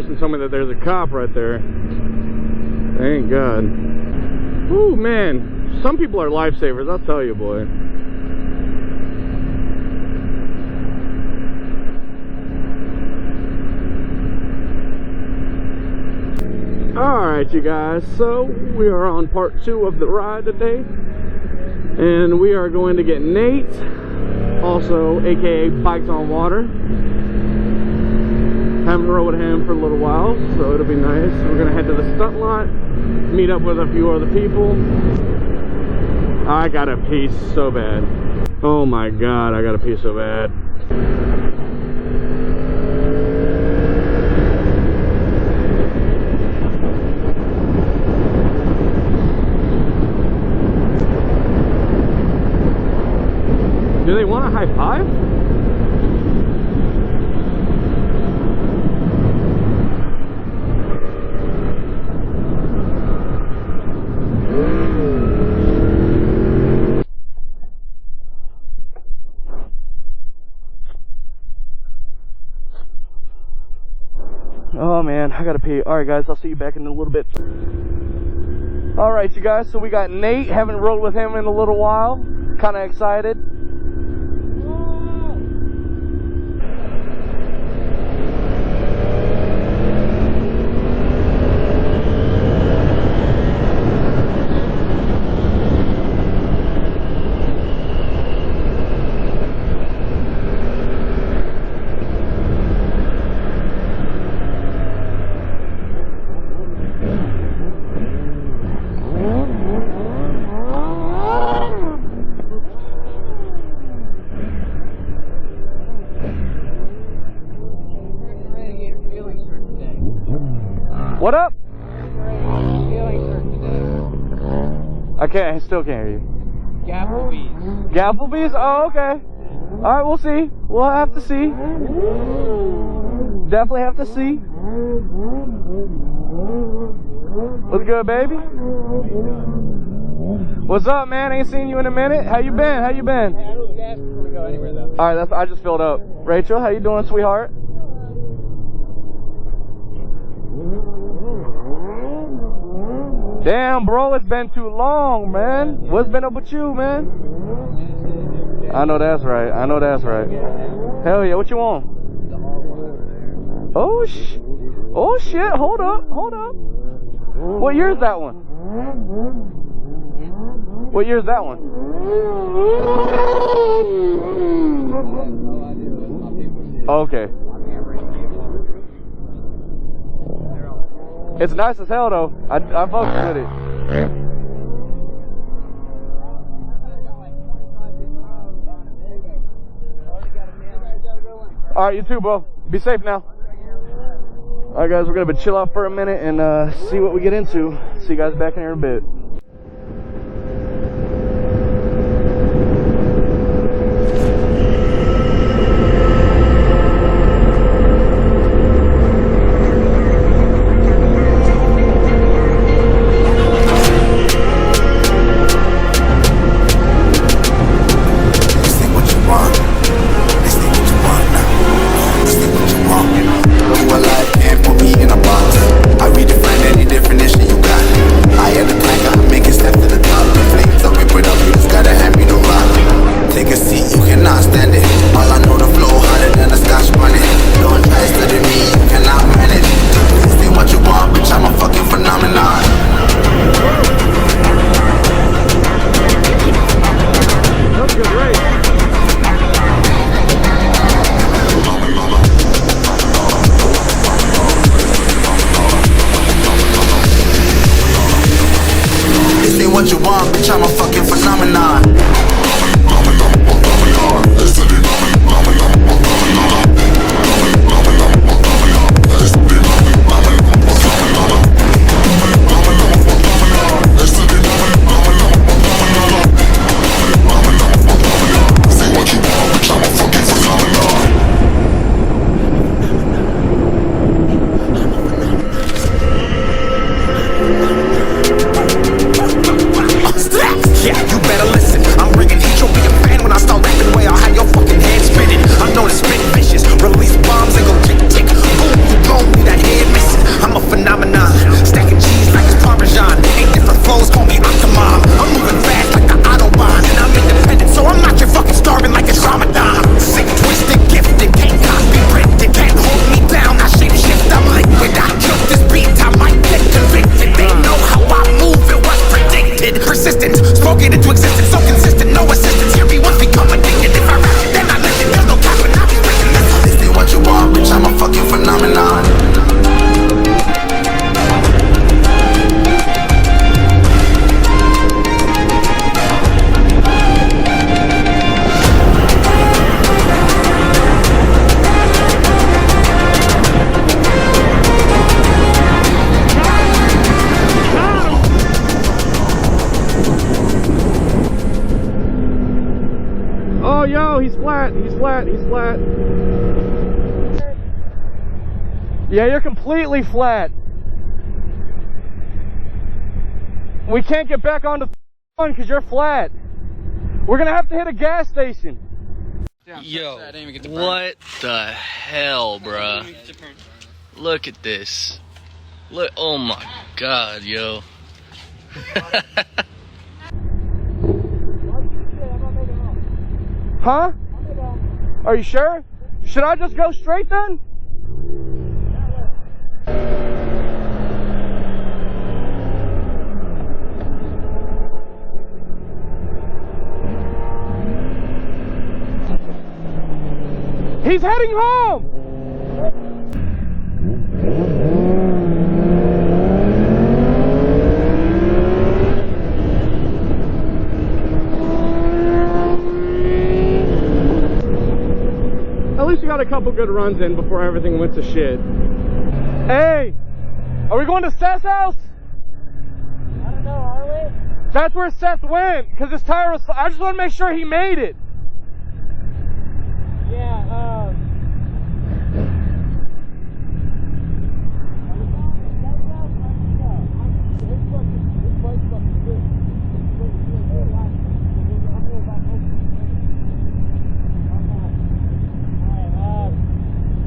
person told me that there's a cop right there. Thank God. Ooh, man. Some people are lifesavers, I'll tell you, boy. Alright, you guys. So, we are on part 2 of the ride today. And we are going to get Nate, also aka Bikes on Water. Haven't rode with him for a little while, so it'll be nice. We're gonna head to the stunt lot, meet up with a few other people. I gotta pee so bad. Oh my God, I gotta pee so bad. Do they want a high five? Oh man, I gotta pee. Alright guys, I'll see you back in a little bit. Alright you guys, so we got Nate. Haven't rode with him in a little while. Kinda excited. What up? I still can't hear you. Gapplebees. Gapplebees? Oh, okay. Alright, we'll see. We'll have to see. Definitely have to see. What's good, baby? What's up, man? Ain't seen you in a minute. How you been? How you been? Hey, I don't gas before we go anywhere, though. Alright, I just filled up. Rachel, how you doing, sweetheart? Damn, bro, it's been too long, man. What's been up with you, man? I know that's right. I know that's right. Hell yeah, what you want? Oh, oh shit, hold up, hold up. What year is that one? What year is that one? Okay. It's nice as hell though. I fucks with it. Alright, you too, bro. Be safe now. Alright guys, we're gonna chill out for a minute and see what we get into. See you guys back in here in a bit. What you want, bitch, I'm a fucking phenomenon. Yeah, you better listen. I'm bringing persistent. Spoke it into existence, so consistent, no assistance. Hear me once become addicted. If I rap it, then I listen. There's no cap when I be breaking this. This ain't what you want, bitch, I'm a fucking phenomenon. Oh, yo, he's flat, he's flat, he's flat. Yeah, you're completely flat. We can't get back onto one because you're flat. We're gonna have to hit a gas station. Yo, what the hell, bruh? Look at this. Look, oh my god, yo. Huh? Are you sure? Should I just go straight then? He's heading home! At least we got a couple good runs in before everything went to shit. Hey! Are we going to Seth's house? I don't know, are we? That's where Seth went, because his tire was... I just want to make sure he made it. Yeah,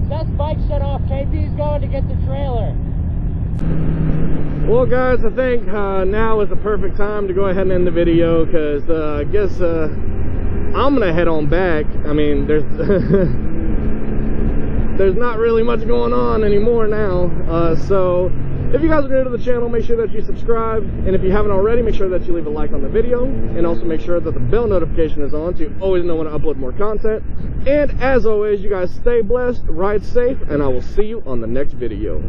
Seth's bike shut off. KP's going to get the trailer. Well, guys, I think now is the perfect time to go ahead and end the video, because I guess I'm gonna head on back. I mean, there's there's not really much going on anymore now. So if you guys are new to the channel, make sure that you subscribe, and if you haven't already, make sure that you leave a like on the video, and also make sure that the bell notification is on so you always know when I upload more content. And as always, you guys stay blessed, ride safe, and I will see you on the next video.